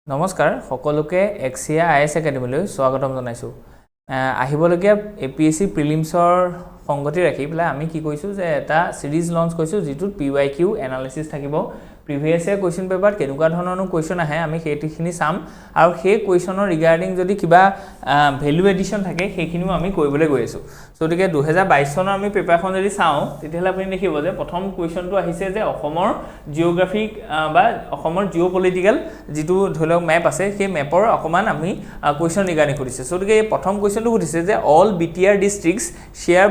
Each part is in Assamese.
নমস্কাৰ সকলোকে AXIA IAS Academy লৈ স্বাগতম জনাইছো আহিবলগীয়া APSC প্ৰিলিমছৰ সংগতি ৰাখি পেলাই আমি কি কৈছো যে এটা সিৰিজ লঞ্চ কৰিছো যেটো PYQ এনালাইসিস থাকিব প্ৰিভিয়াস ইয়াৰ কোৱেশ্চন পেপাৰ কেনেকুৱা ধৰণৰ কোৱেশ্চন আহে আমি সেইখিনি চাম আৰু সেই কোৱেশ্চনৰ ৰিগাৰ্ডিং যদি কিবা ভ্যালু এডিশন থাকে সেইখিনিও আমি কৰিবলৈ গৈ আছো সো গতিকে 2022 চনৰ আমি পেপাৰখন যদি চাও তেতিয়াহলে আপুনি দেখিব যে প্ৰথম কোৱেশ্চনটো আহিছে যে অসমৰ জিওগ্ৰাফিক বা অসমৰ জিওপলিটিক্যাল যেটো ধৰক মেপ আছে সেই মেপৰ অকমান আমি কোৱেশ্চন ৰিগাৰ্ডিং কৰিছে সো গতিকে প্ৰথম কোৱেশ্চনটো সুধিছে যে all BTR districts share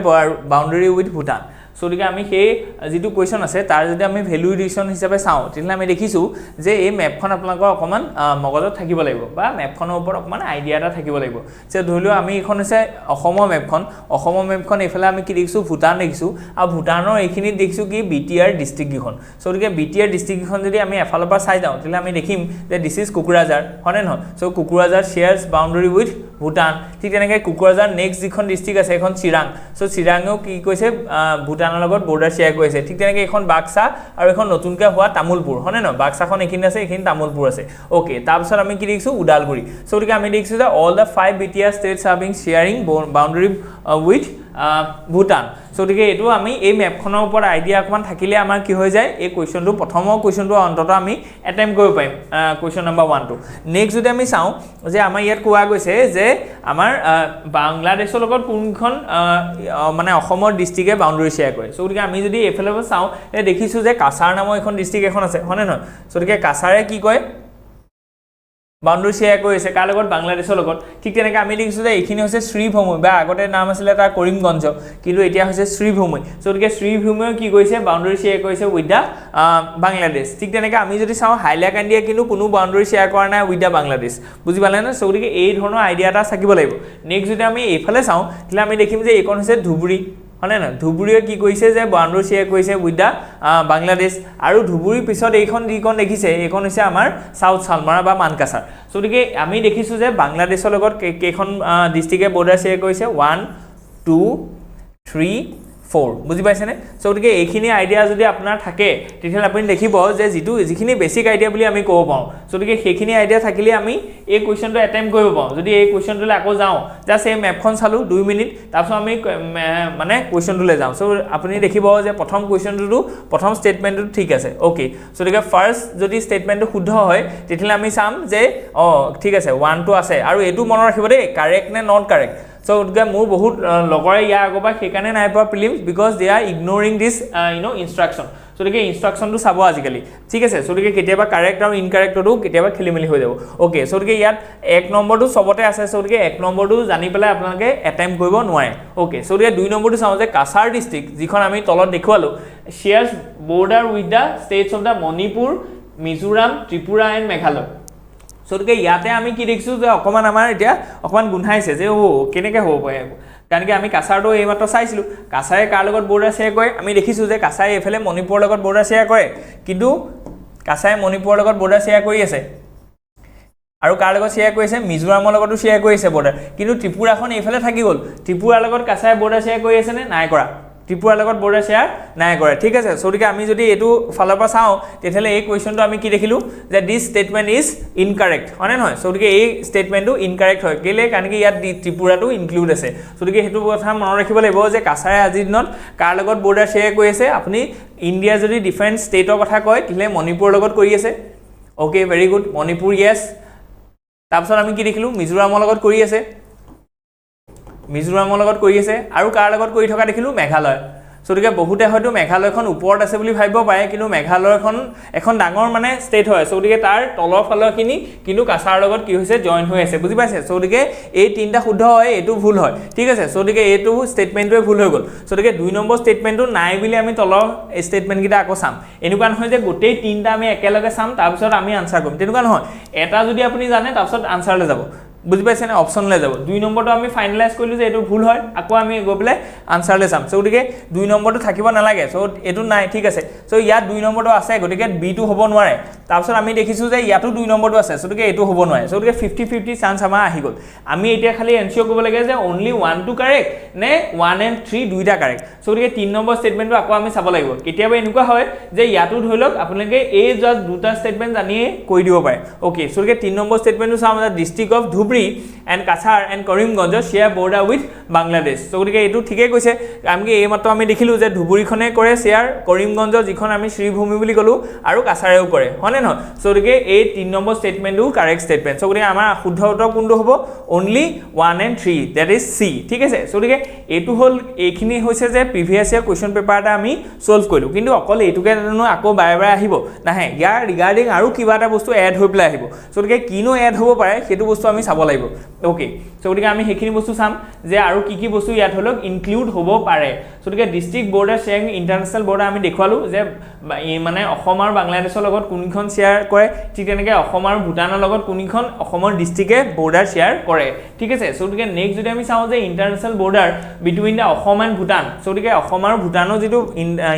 boundary with Bhutan so গতিকে আমি সেই যেটো কোৱেশ্চন আছে তাৰ যদি আমি ভ্যালু এডিশন হিচাপে চাও তেতিয়াহলে আমি দেখিছো যে এই মেপখন আপোনালোকৰ অকমান মগজত থাকিব লাগিব বা মেপখনৰ ওপৰত অকমান আইডিয়া এটা থাকিব লাগিব যে ধৰিলো আমি এখন আছে অসমৰ মেপখন এফালে আমি কি দেখিছো ভুটান দেখিছো আৰু ভুটানৰ এইখিনি দেখিছো কি BTR ডিস্ট্ৰিক্ট গিখন সো গতিকে BTR ডিস্ট্ৰিক্ট গিখন যদি আমি এফালৰ পৰা চাই যাও তেতিয়াহলে আমি দেখিম যে দিস ইজ কুকুৰাজাৰ হনে নহয় সো কুকুৰাজাৰ শেয়াৰস বাউন্ডাৰী উইথ ভুটান ঠিক তেনেকৈ কুকুৰাজাৰ নেক্সট যিখন ডিস্ট্ৰিক্ট আছে এখন চিৰাং সো চিৰাংও কি কৈছে ভুটানৰ লগত বৰ্ডাৰ শেয়াৰ কৰিছে ঠিক তেনেকৈ এখন বাক্সা আৰু এখন নতুনকৈ হোৱা তামুলপুৰ হনে নহয় বাক্সাখন এখিনি আছে এখিনি তামুলপুৰ আছে ওকে তাৰপিছত আমি কি দেখিছো উদালগুৰি সো গতিকে আমি দেখিছো যে all the 5 BTR states are being sharing boundary with Bhutan so গতিকে এটো আমি এই মেপখনৰ ওপৰত আইডিয়া অকমান থাকিলে আমাৰ কি হৈ যায় এই কোৱেশ্চনটো প্ৰথমৰ কোৱেশ্চনটো অন্তত আমি এটেম্প কৰিব পাৰিম কোৱেশ্চন নম্বৰ 1 টো নেক্সট যদি আমি চাও যে আমাৰ ইয়াত কোৱা গৈছে যে আমাৰ বাংলাদেশৰ লগত কোনখন মানে অসমৰ ডিস্ট্ৰিক্টে বাউন্ডাৰী শেয়াৰ কৰে সো গতিকে আমি যদি এফালে চাও এ দেখিছো যে কাছাৰ নামৰ এখন ডিস্ট্ৰিক্ট এখন আছে হনে নহয় সো গতিকে কাছাৰে কি কয় বাউন্ডাৰী শেয়াৰ কৰিছে কাৰ লগত বাংলাদেশৰ লগত ঠিক তেনেকৈ আমি দেখিছো যে এইখিনি হৈছে শ্ৰীভূমি বা আগতে নাম আছিল এটা কৰিমগঞ্জ কিন্তু এতিয়া হৈছে শ্ৰীভূমি সো গতিকে শ্ৰীভূমিও কি কৰিছে বাউন্ডাৰী শেয়াৰ কৰিছে উইথ দা বাংলাদেশ ঠিক তেনেকৈ আমি যদি চাও হাইলাকান্দিয়া কিন্তু কোনো বাউন্ডাৰী শেয়াৰ কৰা নাই উইথ দা বাংলাদেশ বুজি পালে না সো গতিকে এই ধৰণৰ আইডিয়া এটা থাকিব লাগিব নেক্সট যদি আমি এইফালে চাও তেলে আমি দেখিম যে এইখন হৈছে ধুবুৰী হনে না ধুবুৰীয়ে কি কৈছে যে বাউন্ডাৰী শেয়াৰ কৰিছে উইথ দা বাংলাদেশ আৰু ধুবুৰীৰ পিছত এইখন যিখন দেখিছে এইখন হৈছে আমাৰ সাউথ সালমাৰা বা মানকাছাৰ সো গতিকে আমি দেখিছো যে বাংলাদেশৰ লগত কেখন ডিস্ট্ৰিক্টে বৰ্ডাৰ শেয়াৰ কৰিছে 1 2 3 4 বুজি পাইছেনে সো গতিকে এইখিনি আইডিয়া যদি আপোনাৰ থাকে তেতিয়াহলে আপুনি দেখিব যে যিখিনি বেসিক আইডিয়া বুলি আমি ক'ব পাওঁ সো গতিকে সেইখিনি আইডিয়া থাকিলে আমি এই কোৱেশ্চনটো এটেম্প কৰিব পাওঁ যদি এই কোৱেশ্চনটোলৈ আকৌ যাও জাস্ট এই মেপখন চালো 2 মিনিট তাৰপিছত আমি মানে কোৱেশ্চনটোলৈ যাও সো আপুনি দেখিব যে প্ৰথম কোৱেশ্চনটো প্ৰথম ষ্টেটমেন্টটো ঠিক আছে ওকে সো গতিকে ফাৰ্স্ট যদি ষ্টেটমেন্টটো শুদ্ধ হয় তেতিয়াহলে আমি চাম যে ঠিক আছে 1 টো আছে আৰু এটো মনত ৰাখিব দেই কাৰেক্ট নে নট কাৰেক্ট So মোৰ বহুত লগৰে ইয়া আগবা সেইকাৰণে নাই পা prelims because they are ignoring this instruction so দেখে ইনস্ট্ৰাকশনটো চাব আজিকালি ঠিক আছে সো দেখে কেতিয়াবা কাৰেক্ট আৰু ইনকাৰেক্টটো কেতিয়াবা খেলিমেলি হৈ যাব ওকে সো দেখে ইয়াত এক নম্বৰটো সবতে আছে সো দেখে এক নম্বৰটো জানি পেলাই আপোনালোকে এটেম্প কৰিব নোৱাৰে ওকে সো দেখে দুই নম্বৰটো চাও যে কাছাৰ ডিস্ট্ৰিক্ট যিখন আমি তলত দেখুৱালো shares border with the states of the Manipur Mizoram Tripura and Meghalaya so গতিকে ইয়াতে আমি কি দেখিছো যে অকমান আমাৰ এতিয়া অকমান গুণাইছে যে কেনেকৈ হ'ব পাৰে কাৰণ কি আমি কাছাৰটো এইমাত্ৰ চাইছিলো কাছাৰে কাৰ লগত বৰ্ডাৰ শেয়াৰ কৰে আমি দেখিছো যে কাছাৰে এফালে মণিপুৰৰ লগত বৰ্ডাৰ শেয়াৰ কৰে কিন্তু কাছাৰে মণিপুৰৰ লগত বৰ্ডাৰ শেয়াৰ কৰি আছে আৰু কাৰ লগত শেয়াৰ কৰিছে মিজোৰামৰ লগতো শেয়াৰ কৰিছে বৰ্ডাৰ কিন্তু ত্ৰিপুৰাখন এইফালে থাকি গল ত্ৰিপুৰাৰ লগত কাছাৰে বৰ্ডাৰ শেয়াৰ কৰি আছে নে নাই কৰা ত্ৰিপুৰাৰ লগত বৰ্ডাৰ শেয়াৰ নাই কৰে ঠিক আছে সো গতিকে আমি যদি এটো ফালৰ পৰা চাও তেতিয়ালে এই কোৱেশ্চনটো আমি কি দেখিলো যে দিস স্টেটমেন্ট ইজ ইনকাৰেক্ট হনে নহয় সো গতিকে এই স্টেটমেন্টটো ইনকাৰেক্ট হয় কেলে কাৰণ কি ইয়াত ত্ৰিপুৰাটো ইনক্লুড আছে সো গতিকে হেতু কথা মনত ৰাখিব লাগিব যে কাছাৰে আজিৰ দিনত কাৰ লগত বৰ্ডাৰ শেয়াৰ কৰি আছে আপুনি ইণ্ডিয়া যদি ডিফাৰেন্ট ষ্টেটৰ কথা কয় তেলে মণিপুৰৰ লগত কৰি আছে okay very good Manipur yes তাৰপিছত আমি কি দেখিলো মিজোৰামৰ লগত কৰি আছে মিজোৰামৰ লগত কৰি আছে আৰু কাৰ লগত কৰি থকা দেখিলো মেঘালয় সো গতিকে বহুতে হয়তো মেঘালয়খন ওপৰত আছে বুলি ভাবিব পাৰে কিন্তু মেঘালয়খন এখন ডাঙৰ মানে ষ্টেট হয় সো গতিকে তাৰ তলৰ ফালৰখিনি কিন্তু কাছাৰ লগত কি হৈছে জয়েন হৈ আছে বুজি পাইছে সো গতিকে এই তিনটা শুদ্ধ হয় এটো ভুল হয় ঠিক আছে সো গতিকে এটো ষ্টেটমেন্টটোৱে ভুল হৈ গল সো গতিকে 2 নম্বৰ ষ্টেটমেন্টটো নাই বুলি আমি তলৰ ষ্টেটমেন্ট কিটা আকৌ চাম এনেকুৱা নহয় যে গোটেই তিনটা আমি একেলগে চাম তাৰ পিছত আমি আনসাৰ কৰিম তেনেকুৱা নহয় এটা যদি আপুনি জানে তাৰ পিছত আনসাৰলৈ যাব বুজি পাইছে না অপশনলৈ যাব 2 নম্বৰটো আমি ফাইনালাইজ কৰিলো যে এটো ভুল হয় আকৌ আমি গৈ পেলে আনসাৰলৈ চাম সো গতিকে 2 নম্বৰটো থাকিব নালাগে সো এটো নাই ঠিক আছে সো ইয়াত 2 নম্বৰটো আছে গতিকে বি টো হ'ব নোৱাৰে তাৰপিছত আমি দেখিছো যে ইয়াতো 2 নম্বৰটো আছে সো গতিকে এটো হ'ব নোৱাৰে সো গতিকে 50-50 চান্স আমাৰ আহি গল আমি এতিয়া খালি এনশিওৰ কৰিব লাগে যে অনলি 1 টু কাৰেক্ট নে 1 and 3 দুইটা কাৰেক্ট সো গতিকে 3 নম্বৰ ষ্টেটমেন্টটো আকৌ আমি চাব লাগিব কেতিয়াবা এনেকুৱা হয় যে ইয়াতো ধৰি লওক আপোনালোকে এই জাস্ট দুটা ষ্টেটমেন্ট জানিয়ে কৈ দিব পাৰে ওকে সো গতিকে 3 নম্বৰ ষ্টেটমেন্টটো চাম the district of Dhubri and Kasar and Karimganj share border with Bangladesh so গতিকে এটো ঠিকই কৈছে আমি এই মাত্ৰ আমি দেখিলো যে ধুবুৰীখনে কৰে শেয়াৰ কৰিমগঞ্জ যিখন আমি শ্ৰীভূমি বুলি কলো আৰু কাছাৰেও কৰে হয়নে নহয় সো গতিকে এই 3 নম্বৰ ষ্টেটমেন্টটো কাৰেক্ট ষ্টেটমেন্ট সো গতিকে আমাৰ শুদ্ধ উত্তৰ কোনটো হ'ব only 1 and 3 that is C ঠিক আছে সো গতিকে এটো হল এইখিনি হৈছে যে প্ৰিভিয়াস ইয়াৰ কোৱেশ্চন পেপাৰটা আমি সলভ কৰিলো কিন্তু অকল এটোকে জানো আকৌ বাৰে বাৰে আহিব নাহে ইয়াৰ ৰিগাৰ্ডিং আৰু কিবা এটা বস্তু এড হৈ পেলাই আহিব সো গতিকে কিনো এড হ'ব পাৰে সেইটো বস্তু আমি চাব লাগিব ওকে সো গতিকে আমি হেখিনি বস্তু চাম যে আৰু কি বস্তু ইয়াত হলক ইনক্লুড হ'ব পাৰে সো গতিকে ডিস্ট্ৰিক্ট বৰ্ডাৰ শেয়াৰিং ইন্টাৰনেশনাল বৰ্ডাৰ আমি দেখুৱালো যে মানে অসম আৰু বাংলাদেশৰ লগত কোনখন শেয়াৰ কৰে ঠিক তেনেকে অসম আৰু ভুটানৰ লগত কোনখন অসমৰ ডিস্ট্ৰিক্টে বৰ্ডাৰ শেয়াৰ কৰে ঠিক আছে সো গতিকে নেক্সট যদি আমি চাও যে international border between the Assam and Bhutan so গতিকে অসম আৰু ভুটানৰ যেটো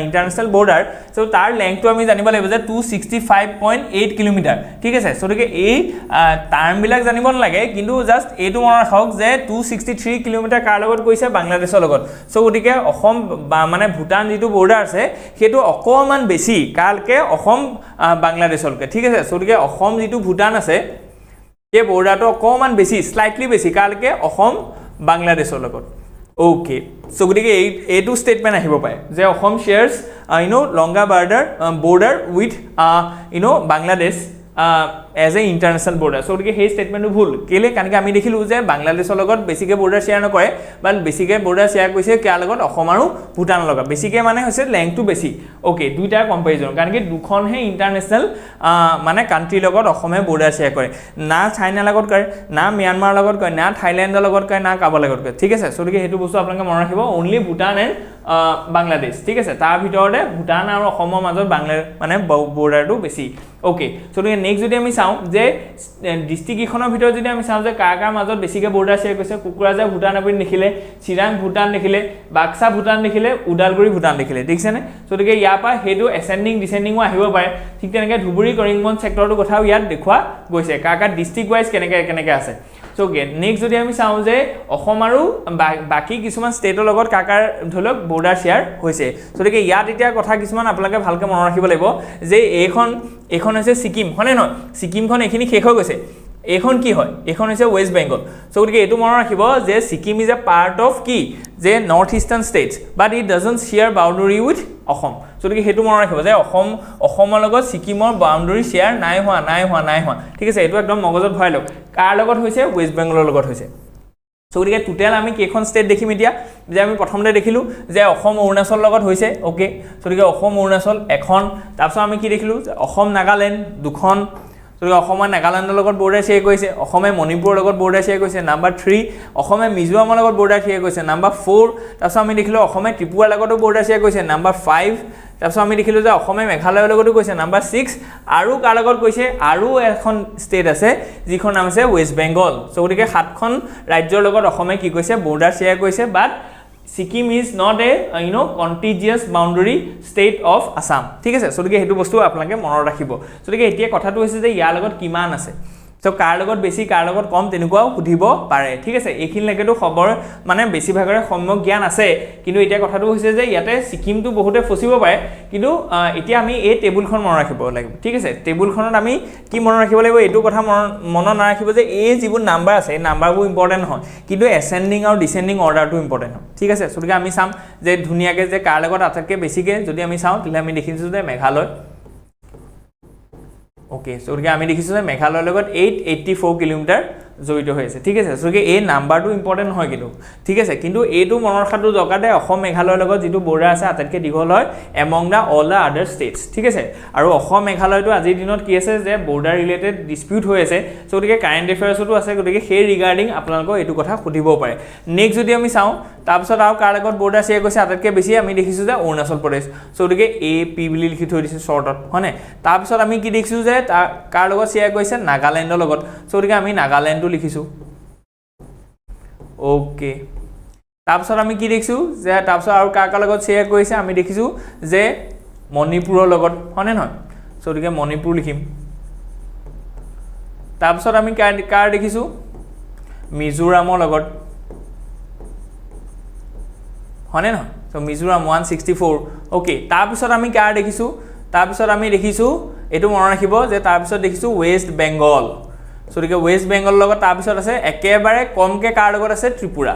ইন্টাৰনেশনাল বৰ্ডাৰ সো তাৰ লেংথটো আমি জানিব লাগিব যে 265.8 কিলোমিটাৰ ঠিক আছে সো গতিকে এই টাৰ্ম বিলাক জানিব নালাগে কিন্তু জাস্ট এটো মনত ৰাখক যে 263 কিলোমিটাৰ কাৰ লগত কৈছে বাংলাদেশৰ লগত সো গতিকে অসম মানে ভুটান যেটো বৰ্ডাৰ আছে হেতু অকমান বেছি কালকে অসম বাংলাদেশৰকে ঠিক আছে সো গতিকে অসম যেটো ভুটান আছে এই বৰ্ডাৰটো অকমান বেছি স্লাইটলি বেছি কালকে অসম বাংলাদেশৰ লগত ওকে সো গতিকে এইটো ষ্টেটমেন্ট আহিব পাৰে যে Assam শেয়াৰছ longa border with Bangladesh as a international border so গতিকে সেই ষ্টেটমেন্টটো ভুল কেলে কারণ আমি দেখিলো যে বাংলাদেশৰ লগত বেছিকে বৰ্ডাৰ শেয়াৰ নকৰে বাট বেছিকে বৰ্ডাৰ শেয়াৰ কৰিছে কিয়াৰ লগত অসম আৰু ভুটানৰ লগত বেছিকে মানে হৈছে লেংথটো বেছি ওকে দুইটাৰ কম্পাৰিজন কাৰণ কি দুখনহে ইন্টাৰনেশনাল মানে কান্ট্ৰি লগত অসমে বৰ্ডাৰ শেয়াৰ কৰে না চাইনা লগত কৰে না মিয়ানমাৰ লগত কৰে না থাইল্যান্ডৰ লগত কৰে না কাবাৰ লগত কৰে ঠিক আছে সো গতিকে হেতু বস্তু আপোনালোকে মনত ৰাখিব অনলি ভুটান এণ্ড বাংলাদেশ ঠিক আছে তাৰ ভিতৰতে ভুটান আৰু অসমৰ মাজত বাংলাদেশ মানে বৰ্ডাৰটো বেছি ওকে সো গতিকে নেক্সট যদি আমি চাও যে ডিস্ট্ৰিক্ট ইখনৰ ভিতৰত যদি আমি চাও যে কাৰ মাজত বেছিকে বৰ্ডাৰ শেয়াৰ কৰিছে কুকুৰাজা ভুটান আপুনি দেখিলে চিৰাং ভুটান দেখিলে বাক্সা ভুটান দেখিলে উদালগুৰি ভুটান দেখিলে দেখিছেনে সো গতিকে ইয়াৰ পৰা হেতু এসেন্ডিং ডিসেন্ডিংও আহিব পাৰে ঠিক তেনেকে ধুবুৰী কৰিমগঞ্জ সেক্টৰটো কথাও ইয়াত দেখুৱা গৈছে কাৰ ডিস্ট্ৰিক্ট ওয়াইজ কেনেকে আছে সো নেক্সট যদি আমি চাও যে অসম আৰু বাকি কিছুমান ষ্টেটৰ লগত কাৰ ধলক বৰ্ডাৰ শেয়াৰ হৈছে সো গতিকে ইয়াত এতিয়া কথা কিছুমান আপোনালোকে ভালকে মনত ৰাখিব লাগিব যে এইখন হৈছে সিকিম হনে নহয় সিকিমখন এখিনি শেষ হৈ গৈছে এখন কি হয় এখন হৈছে ওয়েস্ট বেঙ্গল সো গতিকে এটো মনত ৰাখিব যে Sikkim is a part of কি যে north eastern states but it doesn't share boundary with Assam so গতিকে হেতু মনত ৰাখিব যে অসমৰ লগত সিকিমৰ বাউন্ডাৰী শেয়াৰ নাই হোৱা ঠিক আছে এটো একদম মগজত ভৰাই লওক কাৰ লগত হৈছে ওয়েস্ট বেঙ্গলৰ লগত হৈছে সো গতিকে টোটাল আমি কেখন ষ্টেট দেখিম এতিয়া যে আমি প্ৰথমতে দেখিলো যে অসম অৰুণাচল লগত হৈছে ওকে সো গতিকে অসম অৰুণাচল এখন তাৰপিছত আমি কি দেখিলো অসম নাগালেণ্ড দুখন সো অসমে নাগালেণ্ডৰ লগত বৰ্ডাৰ শেয়াৰ কৰিছে অসমে মণিপুৰৰ লগত বৰ্ডাৰ শেয়াৰ কৰিছে নাম্বাৰ 3 অসমে মিজোৰামৰ লগত বৰ্ডাৰ শেয়াৰ কৰিছে নাম্বাৰ 4 তাৰপিছত আমি দেখিলো অসমে ত্ৰিপুৰাৰ লগতো বৰ্ডাৰ শেয়াৰ কৰিছে নাম্বাৰ 5 তাৰপিছত আমি দেখিলো যে অসমে মেঘালয়ৰ লগতো কৈছে নাম্বাৰ 6 আৰু কাৰ লগত কৈছে আৰু এখন ষ্টেট আছে যিখন নাম আছে ওয়েস্ট বেঙ্গল সো গতিকে 7খন ৰাজ্যৰ লগত অসমে কি কৈছে বৰ্ডাৰ শেয়াৰ কৰিছে বাট Sikkim is not a contiguous boundary state of Assam ঠিক আছে সো গতিকে হেতু বস্তু আপোনালোকে মনত ৰাখিব সো গতিকে এতিয়া কথাটো হৈছে যে ইয়াৰ লগত কিমান আছে সো কাৰ লগত বেছি কাৰ লগত কম তেনেকুৱাও সুধিব পাৰে ঠিক আছে এইখিনি লাগেটো খবৰ মানে বেছি ভাগৰে সম্যক জ্ঞান আছে কিন্তু এতিয়া কথাটো হৈছে যে ইয়াতে সিকিমটো বহুতে ফসিব পাৰে কিন্তু এতিয়া আমি এই টেবুলখন মনত ৰাখিব লাগিব ঠিক আছে টেবুলখনত আমি কি মনত ৰাখিব লাগিব এটো কথা মনত নাৰাখিব যে এই যিবোৰ নাম্বাৰ আছে এই নাম্বাৰবোৰ ইম্পৰ্টেন্ট নহয় কিন্তু এসেন্ডিং আৰু ডিসেন্ডিং অৰ্ডাৰটো ইম্পৰ্টেন্ট হয় ঠিক আছে সো আমি চাম যে ধুনিয়াকে যে কাৰ লগত আটাইতকৈ বেছিকে যদি আমি চাও তেলে আমি দেখিছো যে মেঘালয় ওকে সো গতিকে আমি দেখিছো যে মেঘালয়ৰ লগত 884 কিলোমিটাৰ জড়িত হৈছে ঠিক আছে সো এই নাম্বাৰটো ইম্পৰ্টেন্ট নহয় কিন্তু ঠিক আছে কিন্তু এইটো মনৰ খাটো দৰকাৰতে অসম মেঘালয়ৰ লগত যেটো বৰ্ডাৰ আছে আটাইতকৈ দীঘল হয় এমং দা অল দা আদাৰ ষ্টেটস ঠিক আছে আৰু অসম মেঘালয়টো আজিৰ দিনত কি আছে যে বৰ্ডাৰ ৰিলেটেড ডিসপিউট হৈ আছে সো গতিকে কাৰেন্ট এফেয়াৰ্ছটো আছে গতিকে সেই ৰিগাৰ্ডিং আপোনালোকক এইটো কথা সুধিব পাৰে নেক্সট যদি আমি চাও তাৰপিছত আৰু কাৰ লগত বৰ্ডাৰ শেয়াৰ কৰিছে আটাইতকৈ বেছি আমি দেখিছো যে অৰুণাচল প্ৰদেশ সো গতিকে AP বুলি লিখি থৈ দিছে শৰ্টত হয়নে তাৰপিছত আমি কি দেখিছো যে কাৰ লগত শেয়াৰ কৰিছে নাগালেণ্ডৰ লগত সো গতিকে আমি নাগালেণ্ডটো লিখিছো ওকে তাৰপিছত আমি কি দেখিছোঁ যে তাৰপিছত আৰু কাৰ কাৰ লগত শ্বেয়াৰ কৰিছে আমি দেখিছোঁ যে মণিপুৰৰ লগত হয়নে নহয় সো গতিকে মণিপুৰ লিখিম তাৰপিছত আমি কাৰ দেখিছোঁ মিজোৰামৰ লগত হয়নে নহয় সো মিজোৰাম 164 ওকে তাৰপিছত আমি কাৰ দেখিছোঁ তাৰপিছত আমি দেখিছোঁ এটো মনত ৰাখিব যে তাৰপিছত দেখিছোঁ ওয়েস্ট বেংগল সো গতিকে ওয়েস্ট বেংগল লগত তাৰপিছত আছে একেবাৰে কমকে কাৰ লগত আছে ত্ৰিপুৰা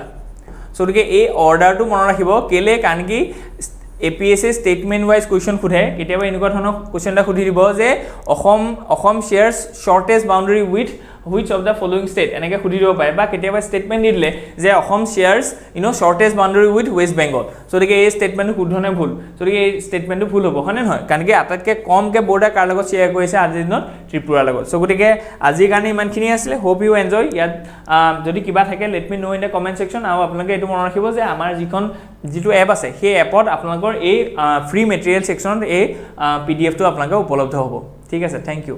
সো গতিকে এই অৰ্ডাৰটো মনত ৰাখিব কেলে কাৰণ কি APSC statement wise question খুধে কেতিয়াবা এনেকুৱা ধৰণৰ কোৱেশ্চন এটা খুধি দিব যে Assam shares shortest boundary with which of the following state এনেকৈ খুধি দিব পাৰে বা কেতিয়াবা স্টেটমেন্ট দিলে যে Assam shares shortest boundary with West Bengal so গতিকে এই স্টেটমেন্টটো শুদ্ধ নে ভুল সো গতিকে এই স্টেটমেন্টটো ভুল হ'ব হয়নে নহয় কাৰণ কি আটাইতকৈ কমকে বৰ্ডাৰ কাৰ লগত শ্বেয়াৰ কৰিছে আজিৰ দিনত ত্ৰিপুৰাৰ লগত সো গতিকে আজিৰ কাৰণে ইমানখিনি আছিল হোপ ইউ এনজয় ইয়াত যদি কিবা থাকে let me no in the comment section আৰু আপোনালোকে এটো মনত ৰাখিব যে আমাৰ যিটো এপ আছে সেই এপত আপোনালোকৰ এই ফ্ৰী মেটেৰিয়েল সেকশনত এই PDF টো আপোনালোকে উপলব্ধ হ'ব ঠিক আছে থ্যাংক ইউ